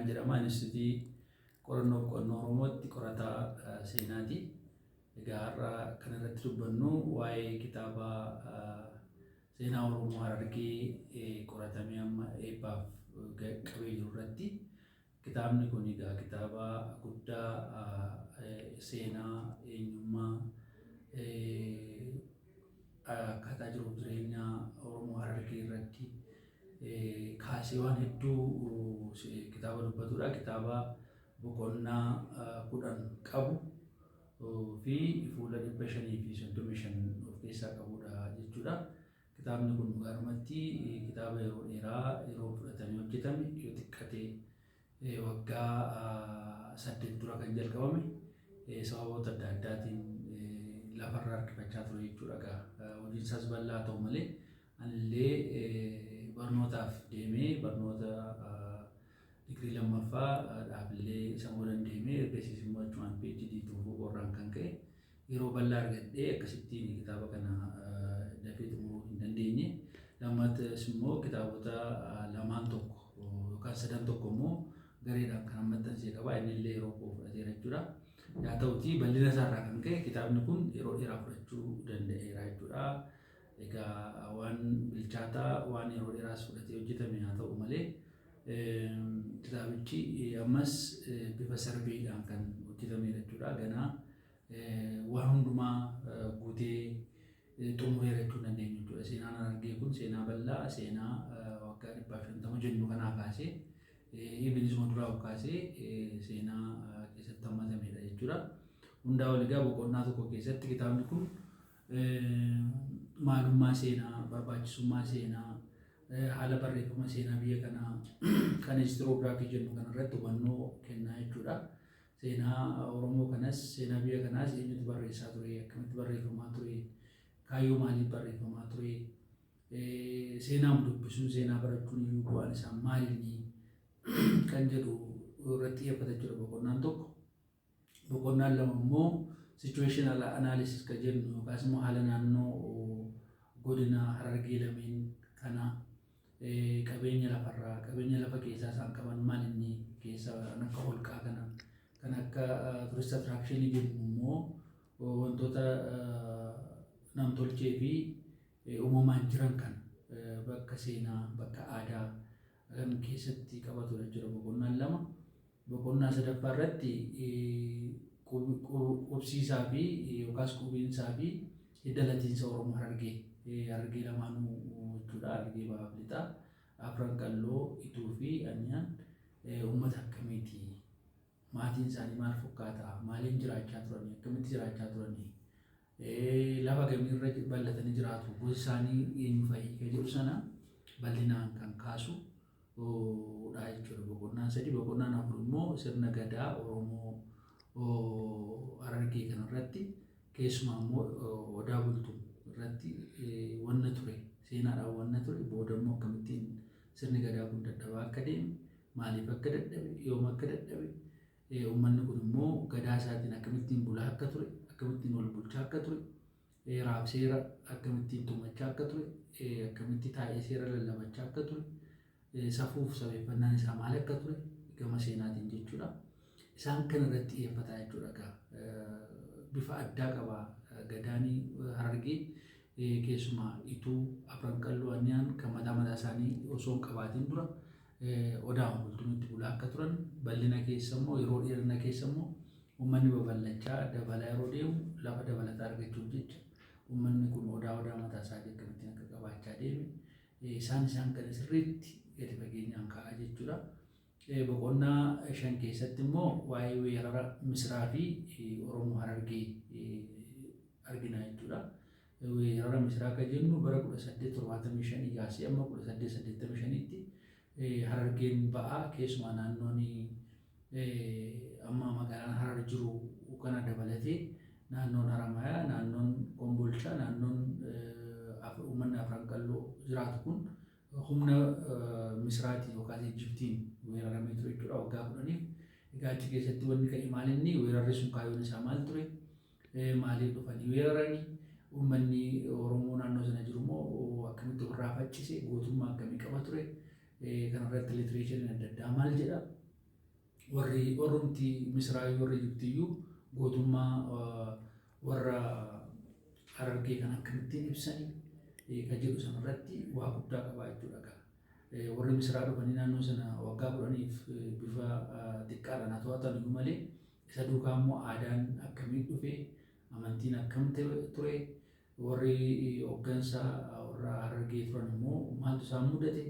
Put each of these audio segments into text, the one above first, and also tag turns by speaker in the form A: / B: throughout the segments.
A: jedhama. Instituutii qorannoo Oromootti qorataa seenaati. Egaa har'a kan irratti dubbannu waa'ee kitaaba seenaa Oromoo Harargee qoratamee amma eebbaaf qabee jiru irratti. Kitaabni kun egaa kitaaba guddaa seenaa eenyummaa akkaataa jiruuf jireenya Oromoo Harargee irratti kaasee waan hedduu kitaaba dubbatudha. Kitaaba boqonnaa 10 qabu fi fuula 535 of keessaa qabudha jechuudha. Kitaabni kun dhugaadhumatti kitaaba yeroo dheeraa yeroo fudhatamee hojjetame yoo xiqqate waggaa 8 dura kan jalqabame sababoota adda addaatiin lafarraa harkifachaa ture jechuudha. Hojiin isaas bal'aa ta'u malee anillee barnootaaf deemee barnoota digrii lammaffaa dhaabbilee isa moodan deemee ergasiis immoo achumaan PhD tuufuu qorraan kan ka'e yeroo bal'aa argadhee akkasittiin kitaaba kana dafee xumuruu hin dandeenye. Lammatas immoo kitaabota lamaan tokko yookaan sadan tokko immoo gareedhaan kan maxxansee qaba. Innillee yeroo koo fudhateera jechuudha. Yaa ta'utii bal'ina isaarraa kan ka'e kitaabni kun yeroo dheeraa fudhachuu danda'eera jechuudha. Egaa waan bilchaataa waan yeroo dheeraas fudhatee hojjetame haa ta'u malee kitaabichi ammas bifa sarbeedhaan kan hojjetamedha jechuudha. Ganaa waan hundumaa guutee xumureera jechuu dandeenya jechuudha. Seenaan Harargee kun seenaa bal'aa, seenaa waggaa 150 jennu kanaa kaasee bilisuma duraa kaasee seenaa keessatti hammatamedha jechuudha. Hundaa ol egaa boqonnaa tokko keessatti kitaabni kun maalummaa seenaa, barbaachisummaa seenaa, haala barreeffama seenaa biyya kanaa kan historiograafii jennu kanarratti hubannoo kennaa jechuudha. Seenaa Oromoo kanas seenaa biyya kanaas eenyutu barreessaa ture, akkamitti barreeffamaa ture, kaayyoo maaliif barreeffamaa ture, seenaa dubbisuun seenaa barachuun iyyuu bu'aan isaa maalinni kan jedhu irratti xiyyeeffata jechuudha boqonnaan tokko. Boqonnaan lama immoo situational analysis kan jennu yookaas immoo haala naannoo godina Harargee lameen kana qabeenya lafarraa qabeenya lafa keessaa isaan qaban maalinni keessa kan akka holqaa kana kan akka tourist attraction jennu immoo wantoota namtolchee fi uumamaan jiran kan bakka seenaa bakka aadaa kan keessatti qabatudha jechuudha boqonnaan lama. Boqonnaa sadaffaa irratti qubsiisaa fi yookaas qubiinsaa fi hidda latiinsa Oromoo Harargee lamaanuu jechuudha. Harargee bahaa fi lixaa, Afran Qalloo, Ituu fi Anyaan uummata akkamiiti? Maatiin isaanii maal fakkaata? Maaliin jiraachaa turanii? Akkamitti jiraachaa turanii? Lafa gamiirra bal'atanii jiraatu? Gosi isaanii eenyu fa'i? Kan jedhu sana bal'inaan kan kaasu dha jechuudha. Boqonnaan 3. Boqonnaan 4 immoo sirna gadaa Oromoo Harargee kanarratti keessumaa immoo odaa bultuu irratti wanna ture seenaadhaan wanna ture booda immoo akkamittiin sirni gadaa kun dadhabaa akka deeme maaliif akka dadhabe yoom akka dadhabe uummanni kun immoo gadaa isaatiin akkamittiin bulaa akka ture akkamittiin wal bulchaa akka ture raabseera akkamittiin tumachaa akka ture akkamitti taa'ee seera lallabachaa akka ture safuuf sabeeffannaan isaa maal akka ture gama seenaatiin jechuudha. Isaan kan irratti xiyyeeffata jechuudha. Bifa addaa qaba gadaanii Harargee keessumaa Ituu, Afran Qalloo, Anyaan kan mataa isaanii osoo hin qabaatiin dura odaa bultuun itti bulaa akka turan bal'ina keessa immoo yeroo dheerina keessa immoo uummanni babal'achaa dabalaa yeroo deemu lafa dabalataa argachuuf jecha uummanni kun odaa mataa isaatii akkamittiin akka qabaachaa deeme isaan kan sirriitti gadi fageenyaan kaa'aa jechuudha. Boqonnaa 5 keessatti immoo waa'ee weerara Misiraa fi Oromoo Harargee argina jechuudha. Weerara Misiraa kan jennu bara 1875 kaasee amma 1885tti Harargeen ba'aa keessumaa naannoon amma magaalaan Harar jiru kana dabalatee naannoon Haramayaa, naannoon Kombolchaa, naannoon uummanni Afran Qalloo jiraatu kun humna Misiraatiin yookaan Ijiptiin weeraramee ture jechuudha waggaa 10. Egaa achi keessatti wanni ka'e maalinni weerarri sun kaayyoon isaa maal ture? Maaliif dhufanii weeraranii? Uummanni Oromoo naannoo sana jiru immoo akkamitti ofirraa faccise? Gootummaa akkamii qaba ture? Kanarratti literaachariin adda addaa maal jedha? warrumti Misraayyuu warri Egyptiyyuu gootummaa warra Harargee kan akkamittiin ibsanii kan jedhu sanarratti waa guddaa qabaa jechuudha. Warri Misraa dhufanii naannoo sana waggaa 10 bifa xiqqaadhaan haa to'atan iyyuu malee isa duukaa immoo aadaan akkamiin dhufe amantiin akkam ture warri hooggansa warra Harargee turan immoo maaltu isaan mudate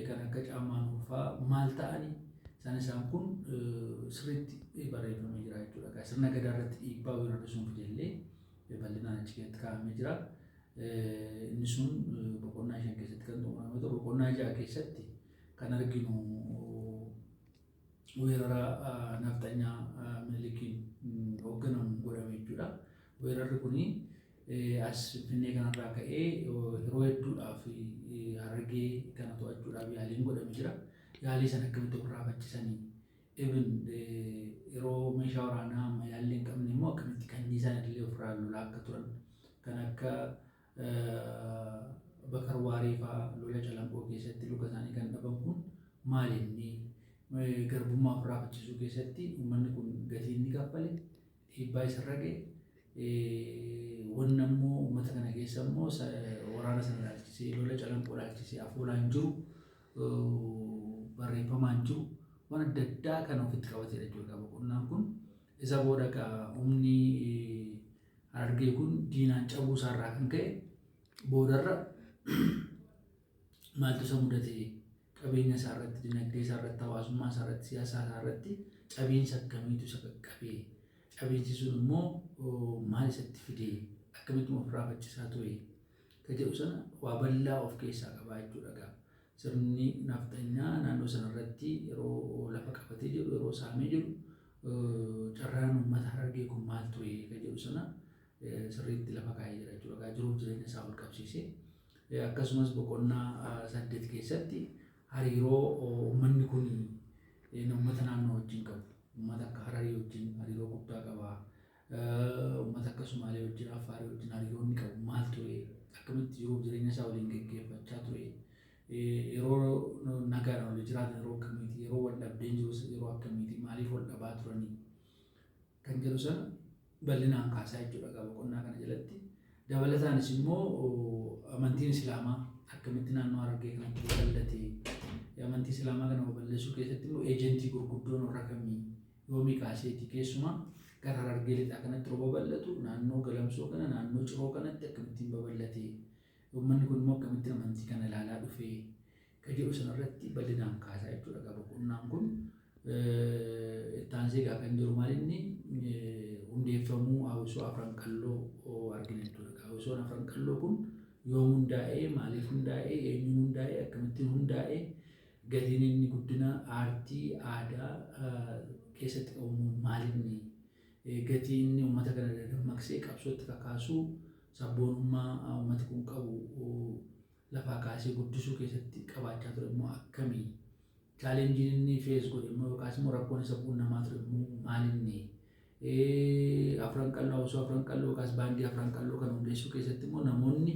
A: kan akka caammaan ulfaa maal ta'anii isaan kun sirriitti barreeffamee jira jechuudha. Sirna gadaa irratti dhiibbaa weerarri sun fidellee bal'inaan achi keessatti kaa'amee jira. Inni sun boqonnaa 5 keessatti kan xumurame ta'u boqonnaa 6 keessatti kan arginu weerara nafxanyaa Minilikiin hoogganamu godhame jechuudha. Weerarri kuni as Finfinnee kanarraa ka'ee yeroo hedduudhaaf Harargee kana to'achuudhaaf yaaliin godhame jira. Yaalii sana akkamitti ofirraa faccisanii yeroo meeshaa waraanaa ammayyaallee hin qabne immoo akkamitti kanniisaan illee ofirraa lolaa akka turan kan akka Bakar Waaree fa'aa lola Calanqoo keessatti luka isaanii kan dhaban kun maal inni garbummaa ofirraa faccisuu keessatti uummanni kun gatii inni kaffale dhiibbaa isarra ga'e wanna immoo uummata kana keessa immoo waraana sana ilaalchisee lola Calanqoo ilaalchisee afoolaan jiru barreeffamaan jiru waan adda addaa kan ofitti qabatedha jechuudha. Boqonnaan kun isa booda humni Harargee kun diinaan cabuu isaarraa kan ka'e boodarra maaltu isa mudate qabeenya isaarratti dinagdee isaarratti hawaasummaa isaarratti siyaasa isaarratti cabiinsa akkamiitu isa qaqqabee cabiinsi sun immoo maal isatti fidee akkamitti ofirraa faccisaa ture kan jedhu sana waa bal'aa of keessaa qabaa jechuudha. Sirni nafxanyaa naannoo sanarratti yeroo lafa qabatee jedhu yeroo saamee jedhu carraan uummata Harargee kun maal ture kan jedhu sana sirriitti lafa kaa'ee jira jechuudha. Jiruuf jireenya isaa wal qabsiisee akkasumas boqonnaa 8 keessatti hariiroo uummanni kun uummata naannoo wajjin qabu uummata akka Hararii wajjin hariiroo guddaa qaba. Uummata akka Sumaalee wajjin Affaarii wajjin hariiroo inni qabu maal ture akkamitti jiruuf jireenya isaa waliin gaggeeffachaa ture yeroo nagaan wal jiraatan yeroo akkamiiti yeroo wal dhabdeen jiru yeroo akkamiiti maaliif wal dhabaa turanii kan jedhu sana bal'inaan kaasaa jechuudha. Boqonnaa kana jalatti dabalataanis immoo amantiin Islaamaa akkamitti naannoo Harargee kanatti babal'ate amantii Islaamaa kana babal'isuu keessatti immoo eejentii gurguddoon warra kamii yoomii kaaseeti keessumaa gara Harargee lixaa kanatti yeroo babal'atu naannoo Galamsoo kana naannoo Ciroo kanatti akkamittiin babal'ate uummanni kun immoo akkamittiin amantii kana ilaalaa dhufee kan jedhu sanarratti bal'inaan kaasaa jechuudha. Boqonnaan kun itti aansee kan jiru maalinni hundeeffamuu Hawwisoo Afran Qalloo argina jechuudha. Hawwisoon Afran Qalloo kun yoom hundaa'ee maaliif hundaa'ee eenyuun hundaa'ee akkamittiin hundaa'ee gatiin inni guddina aartii aadaa keessatti qabamu maalinni gatii inni uummata kana dammaqsee qabsootti kakaasuu sabboonummaa uummati kun qabu lafaa kaasee guddisuu keessatti qabaachaa ture immoo akkamii chaalenjiin inni fees godhe immoo yookaas immoo rakkoon isa quunnamaa ture immoo maalinni Afran Qalloo Hawwisoo Afran Qalloo yookaas baandii Afran Qalloo kan hundeessuu keessatti immoo namoonni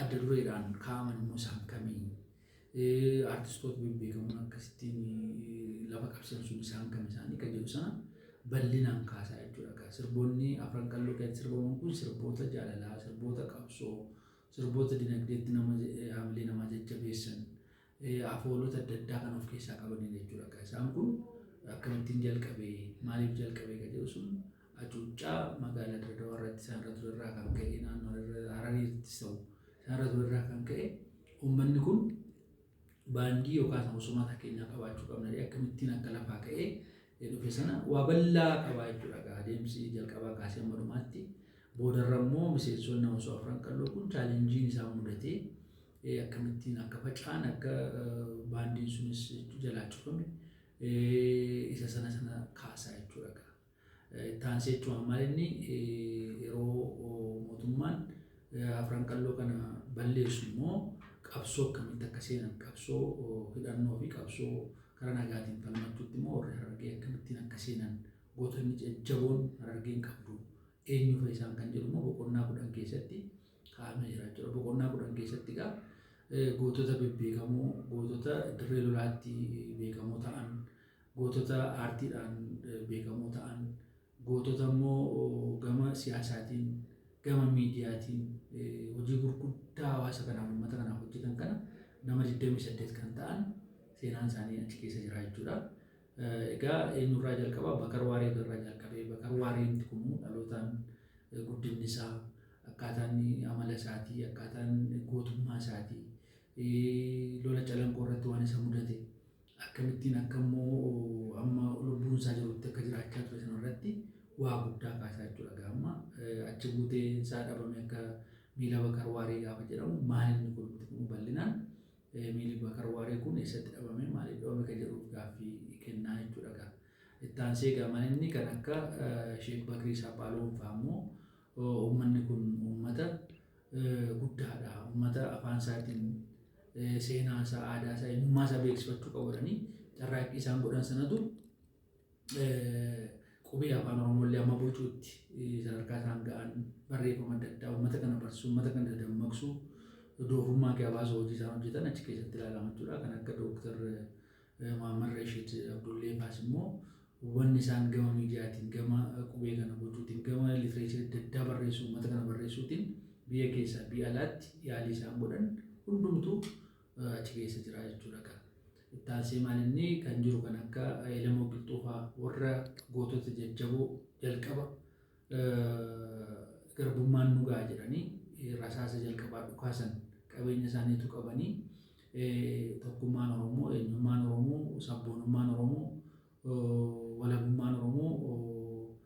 A: adda dureedhaan kaa'aman immoo isaan kamii artistoota bebbeekamoon akkasittiin lafa qabsan sun isaan kam isaanii kan jedhu sana bal'inaan kaasaa jechuudha. Sirboonni Afran Qalloo keessatti sirbaman kun sirboota jaalalaa, sirboota qabsoo, sirboota dinagdeetti hamilee namaa jajjabeessan, afoolota adda addaa kan of keessaa qabanidha jechuudha. Isaan kun akkamittiin jalqabee maaliif jalqabee kan jedhu sun hacuuccaa magaalaa Dirredawaa irratti isaan irra ture irraa kan ka'e naannoo Harariittis ta'u isaan irra ture irraa kan ka'e uummanni kun baandii yookaan hawaasummaa takkeenyaa qabaachuu qabna akkamittiin akka lafaa ka'ee dhufe sana waa bal'aa qabaa jechuudha. Adeemsi jalqabaa kaasee amma dhumaatti boodarra immoo miseensonni Hawwisoo Afran Qalloo kun chaalenjiin isaa mudatee akkamittiin akka faca'an akka baandiin sunis jalaa cufame isa sana kaasaa jechuudha. Taansee jechuun maal inni yeroo mootummaan Afran Qalloo kana balleessu immoo qabsoo akkamitti akka seenan qabsoo hidhannoo fi qabsoo karaa nagaatiin falmachuutti immoo warri Harargee akkamittiin akka seenan gootonni jajjaboon Harargeen qabdu eenyu fa'i isaan kan jedhu immoo boqonnaa 10 keessatti kaa'amee jira jechuudha. Boqonnaa 10 keessatti gootota bebbeekamoo gootota dirree lolaatti beekamoo ta'an gootota aartiidhaan beekamoo ta'an, gootota immoo gama siyaasaatiin, gama miidiyaatiin hojii gurguddaa hawaasa kanaaf uummata kanaaf hojjetan kana nama 28 kan ta'an seenaan isaanii achi keessa jira jechuudha. Egaa eenyurraa jalqabaa Bakar Waaree irraa jalqabee Bakar Waareen kun dhalootaan guddinni isaa akkaataan amala isaatii akkaataan gootummaa isaatii lola calanqoo irratti waan isa mudate akkamittiin akka immoo amma lubbuun isaa jirutti akka jiraachaa ture sanarratti waa guddaa kaasaa jechuudha. Amma achi buutee isaa dhabame akka miila Bakar Waaree gaafa jedhamu maal inni kun bal'inaan miilli Bakar Waaree kun eessatti dhabame maaliif dhabame kan jedhuuf gaaffii kennaa jechuudha. Itti aansee gamaan inni kan akka Sheek Bakrii Saaphaaloon fa'aa immoo uummanni kun uummata guddaadha. Uummata afaan isaatiin seenaa isaa, aadaa isaa, eenyummaa isaa beeksifachuu qabatanii carraaqqii isaan godhan sanatu qubee afaan Oromoolee amma bocuutti sadarkaa isaan ga'an barreeffama adda addaa uummata kana barsiisuu, uummata kana dammaqsuu, doofummaa kiyaabaasoo hojii isaan hojjetan achi keessatti ilaalamu jechuudha. Kan akka Dooktar Muhammad Rashid Abdullee faas immoo wanni isaan gama miidiyaatiin, gama qubee kana bocuutiin, gama litireecharii adda addaa barreessuu, uummata kana barreessuutiin biyya keessaa biyya alaatti yaalii isaan godhan hundumtuu achi keessa jira jechuudha. Itti aansee maalinni kan jiru kan akka Elemoo Qilxuu fa'aa warra gootota jajjaboo jalqaba garbummaan nu ga'a jedhanii rasaasa jalqabaa dhukaasan qabeenya isaaniitu qabanii tokkummaan Oromoo, eenyummaan Oromoo, sabboonummaan Oromoo, walabummaan Oromoo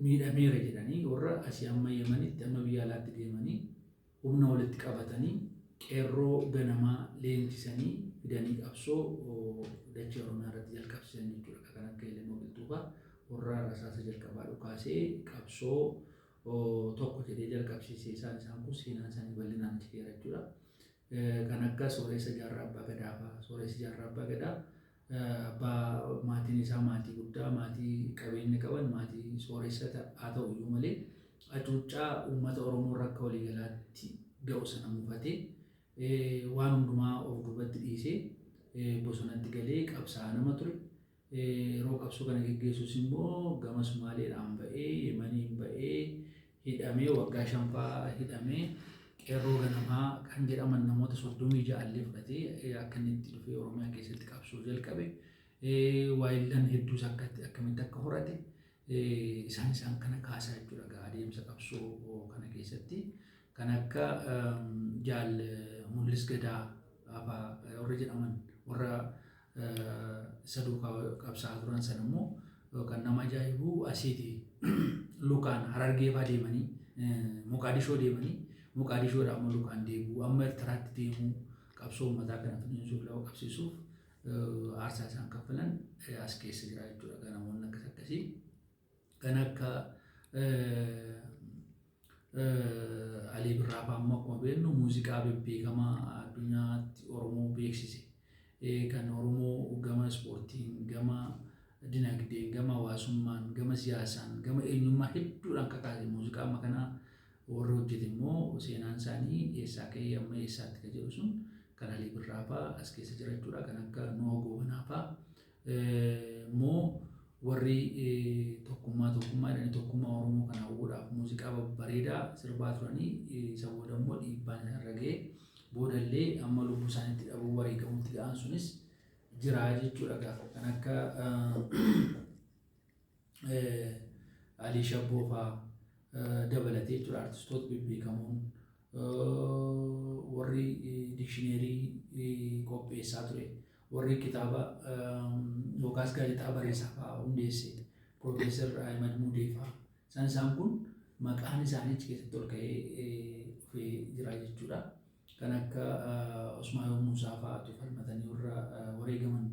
A: miidhameera jedhanii warra asii amma Yemanitti amma biyya alaatti deemanii humna walitti qabatanii qeerroo ganamaa leenjisanii fidanii qabsoo dachee Oromiyaa irratti jalqabsiisan jechuudha. Kan akka Elemoo Qilxuu fa'aa warra rasaasa jalqabaa dhukaasee qabsoo tokko jedhee jalqabsiisee isaan kun seenaan isaanii bal'inaan jira jechuudha. Kan akka Sooressa Jaarraa Abbaa Gadaa fa'aa. Sooressa Jaarraa Abbaa Gadaa abbaa maatiin isaa maatii guddaa, maatii qabeenya qaban, maatii sooressa haa ta'u iyyuu malee hacuuccaa uummata Oromoo akka waliigalaatti ga'u sana mufatee waan hundumaa of duubatti dhiisee bosonatti galee qabsaa'aa nama ture. Yeroo qabsoo kana geggeessus immoo gama Sumaaleedhaan ba'ee, Yemaniin ba'ee, hidhamee waggaa 5 hidhamee qeerroo ganamaa kan jedhaman namoota 36 fudhatee akka inni itti dhufee Oromiyaa keessatti qabsoo jalqabe. Waayillan hedduus akkamitti akka horate isaan kana kaasaa jechuudha. Adeemsa qabsoo kana keessatti kan akka Jaal Mul'is Gadaa fa'aa warra jedhaman warra saduukaa qabsaa'aa turan sana immoo kan nama ajaa'ibu asiiti lukaan Harargee fa'aa deemanii Moqaadishoo deemanii Moqaadishoodhaa amma lukaan deebi'u amma Eertiraatti deemuu qabsoo uummataa kana finiinsuuf lafa qabsiisuuf aarsaa isaan kaffalan as keessa jira jechuudha. Namoonni akkas akkasii kan akka Alii Birraa fa'aa ammoo akkuma beeknu muuziqaa bebbeekamaa addunyaatti Oromoo beeksise. Kan Oromoo gama ispoortiin, gama dinagdeen, gama hawaasummaan, gama siyaasaan, gama eenyummaa hedduudhaan kakaase muuziqaa amma kanaa warra hojjete immoo seenaan isaanii eessaa ka'ee amma eessaatti kan jedhu sun kan Alii Birraa fa'aa as keessa jira jechuudha. Kan akka Noah Goobanaa fa'aa immoo warri tokkummaa jedhanii tokkummaa Oromoo kana hawwuudhaaf muuziqaa bareedaa sirbaa turanii isa booda immoo dhiibbaan irra ga'ee boodallee amma lubbuu isaaniitti dhabuu wareegamuutti ga'an sunis jira jechuudha. Kan akka Alii Shabboo fa'aa dabalatee jechuudha. Artistoota bebbeekamoon warri dikshineerii qopheessaa ture, warri kitaaba yookaas gaazexaa barreessaa fa'aa hundeesse Profeesar Ahmad Mudee fa'aa isaan kun maqaan isaanii achi keessatti ol ka'ee dhufee jira jechuudha. Kan akka Usmaayoo Muusaa fa'aatu falmatanii warra wareegaman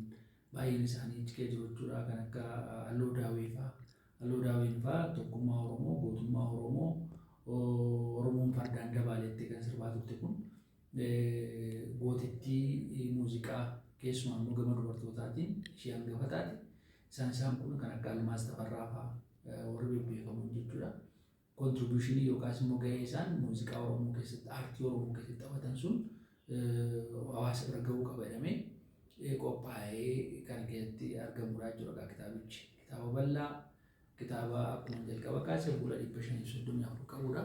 A: baay'een isaanii achi keessa jiru jechuudha. Kan akka Alloo Daawwee fa'aa. Alloo Daawween fa'aa tokkummaa Oromoo, gootummaa Oromoo, Oromoon fardaan dabaaletti kan sirbaa turte kun gootittii muuziqaa keessumaa immoo gama dubartootaatiin ishee hangafa taate. Isaan kun kan akka Almaaz Tafarraa fa'aa warri bebbeekamoon jechuudha. Kontribuushinii yookaas immoo gahee isaan muuziqaa Oromoo keessatti, aartii Oromoo keessatti taphatan sun hawaasa bira gahuu qaba jedhamee qophaa'ee kan keessatti argamudha jechuudha kitaabichi. Kitaaba bal'aa kitaaba akkuma jalqaba kaasee fuula 534 qabudha.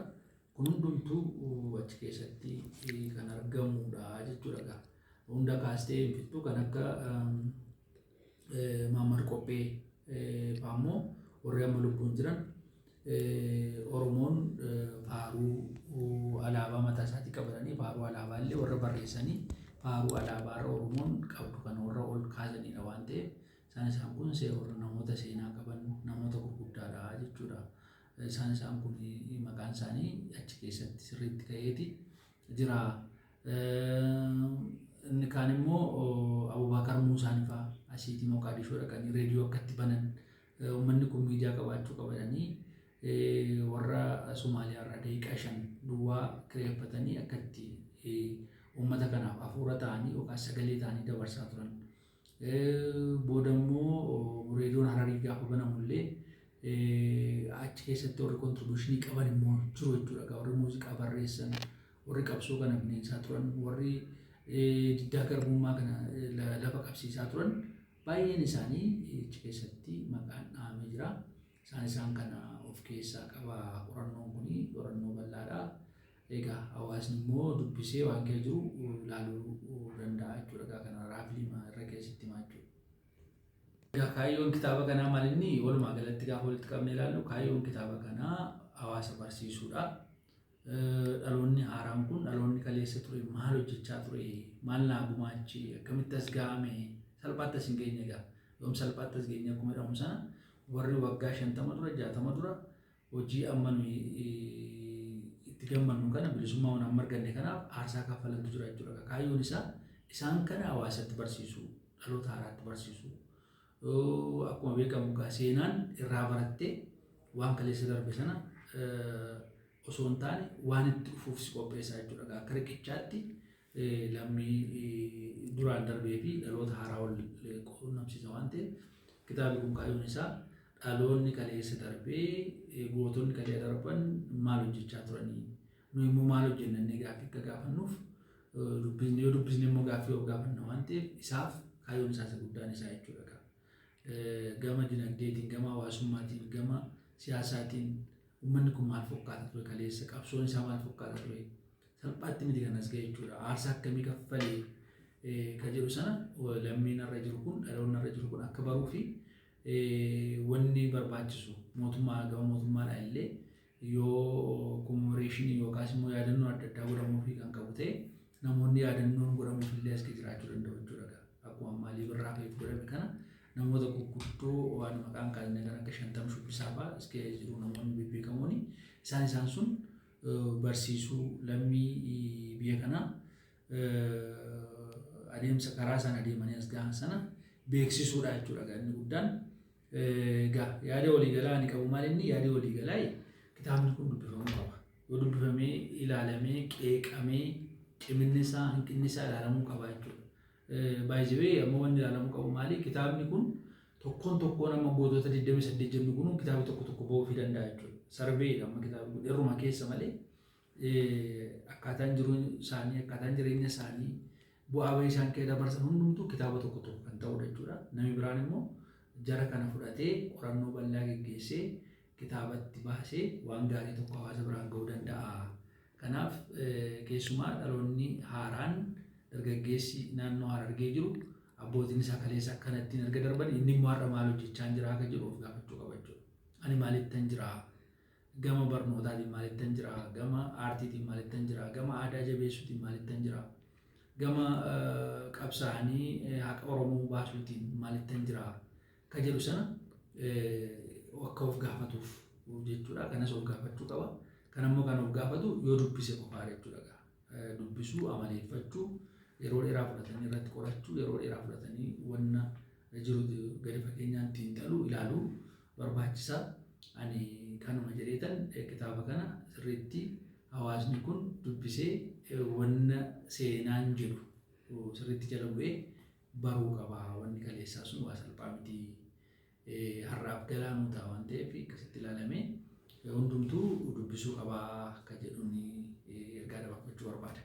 A: Kun hundumtuu achi keessatti kan argamudha jechuudha. Hunda kaastee fixxuu kan akka Maamar Qophee fa'ammoo warri amma lubbuun jiran Oromoon faaruu alaabaa mataa isaatii qabatanii faaruu alaabaa illee warra barreessanii faaruu alaabaa irra Oromoon qabdu kan warra ol kaasanidha waan ta'eef isaan kun warra namoota seenaa qaban namoota gurguddaadha jechuudha. Isaan kun maqaan isaanii achi keessatti sirriitti ka'eeti jira. Inni kaan immoo Abubakar Muusaan fa'aa asiitii Moqaadishoo dhaqanii reediyoo akkatti banan uummanni kun miidiyaa qabaachuu qabatanii warra Somaaliyaa irraa daqiiqaa 5 duwwaa kireeffatanii akkatti uummata kanaaf hafuura ta'anii yookaan sagalee ta'anii dabarsaa turan. Booda immoo reediyoon Hararii gaafa banamullee achi keessatti warri kontribuushinii qaban immoo jiru jechuudha. Warri muuziqaa barreessan, warri qabsoo kana bineensaa turan, warri diddaa garbummaa kana lafa qabsiisaa turan baay'een isaanii achi keessatti maqaan dhahamee jira. Isaan kana of keessaa qaba. Qorannoon kun qorannoo bal'aadha. Egaa hawaasni immoo dubbisee waan keessa jiru ilaaluu danda'a jechuudha. Kana raafilima irra keessatti himaa jechuudha. Egaa kaayyoon kitaaba kanaa maal inni walumaa galatti gaafa walitti qabnee ilaallu kaayyoon kitaaba kanaa hawaasa barsiisuudha. Dhaloonni haaraan kun dhaloonni kaleessa ture maal hojjechaa ture maal naa gumaachi akkamitti as ga'ame salphaatti as hin geenye egaa yoom salphaatti as geenye akkuma jedhamu sana warri waggaa 50 dura 60 dura hojii amma itti gammannu kana bilisummaa waan amma arganne kanaaf aarsaa kaffalantu jira jechuudha. Kaayyoon isaa isaan kana hawaasatti barsiisu dhaloota haaraatti barsiisu. Akkuma beekamu seenaan irraa barattee waan kaleessa darbe sana osoo hin taane waan itti dhufuuf si qopheessaa jechuudha. Akka riqichaatti lammii duraan darbee fi dhaloota haaraa wal quunnamsiisa waan ta'eef kitaabni kun kaayyoon isaa dhaloonni kaleessa darbee gootonni kaleessa darban maal hojjechaa turanii nu immoo maal hojjennee gaaffii akka gaafannuuf yoo dubbisne immoo gaaffii yoo gaafanna waan ta'eef isaaf kaayyoon isaa guddaan isaa jechuudha. Gama dinagdeetiin, gama hawaasummaatiin, gama siyaasaatiin uummanni kun maal fakkaata ture kaleessa qabsoon isaa maal fakkaata ture salphaatti miti kan as ga'e jechuudha. Aarsaa akkamii kaffalee kan jedhu sana lammiin irra jiru kun dhaloonni irra jiru kun akka baruu fi wanni barbaachisu mootummaa gama mootummaadhaan illee yoo komemoreeshinii yookaas immoo yaadannoo adda addaa godhamuufii kan qabu ta'e namoonni yaadannoon godhamuuf illee as jiraachuu danda'u jechuudha. Akkuma maalii birraa fi godhame kana namoota gurguddoo waan maqaan kaasne kan akka 50 shubbisaa fa'aa as jiru namoonni bebbeekamoon isaan sun barsiisuu lammii biyya kanaa adeemsa karaa sana adeemanii as gahan sana beeksisuudha jechuudha. Inni guddaan yaada waliigalaa ani qabu maal inni yaada waliigalaa kitaabni kun dubbifamuu qaba. Yoo dubbifamee ilaalamee qeeqamee ciminni isaa hanqinni isaa ilaalamuu qaba jechuudha. Baay'ee amma wanni ilaalamuu qabu maali kitaabni kun tokkoon amma gootota 28 jennu kun kitaaba tokko ba'uu fi danda'a jechuudha. Sarbee amma kitaabni kun irruma keessa malee akkaataan jiruun isaanii akkaataan jireenya isaanii bu'aa bahii isaan keessa dabarsan hundumtuu kitaaba tokko kan ta'udha jechuudha. Namni biraan immoo jara kana fudhatee qorannoo bal'aa geggeessee kitaabatti baasee waan gaarii tokko hawaasa biraan ga'uu danda'a. Kanaaf keessumaa dhaloonni haaraan dargaggeessi naannoo Harargee jiru abbootiin isaa kaleessa akkanattiin erga darban inni immoo har'a maal hojjechaa jira akka jedhu of gaafachuu qaba jechuudha. Ani maalittan jira gama barnootaatiin maalittan jira gama aartiitiin maalittan jira gama aadaa jabeessuutiin maalittan jira gama qabsaa'anii haqa Oromoo baasuutiin maalittan jira ka jedhu sana akka of gaafatuuf jechuudha. Kanas of gaafachuu qaba. Kanammoo kan of gaafatu yoo dubbise qofaadha jechuudha. Dubbisuu amaleeffachuu yeroo dheeraa fudhatanii irratti qorachuu yeroo dheeraa fudhatanii wanna jiru gadi fageenyaan xiinxaluu ilaaluu barbaachisaa. Ani kanuma jedheetan kitaaba kana sirriitti hawaasni kun dubbisee wanna seenaan jedhu sirriitti jala bu'ee baruu qaba. Wanni kaleessaa sun waa salphaa miti har'aaf galaanuu ta'a waan ta'eef akkasitti ilaalamee hundumtuu dubbisuu qabaa akka jedhuun ergaa dabarfachuu barbaada.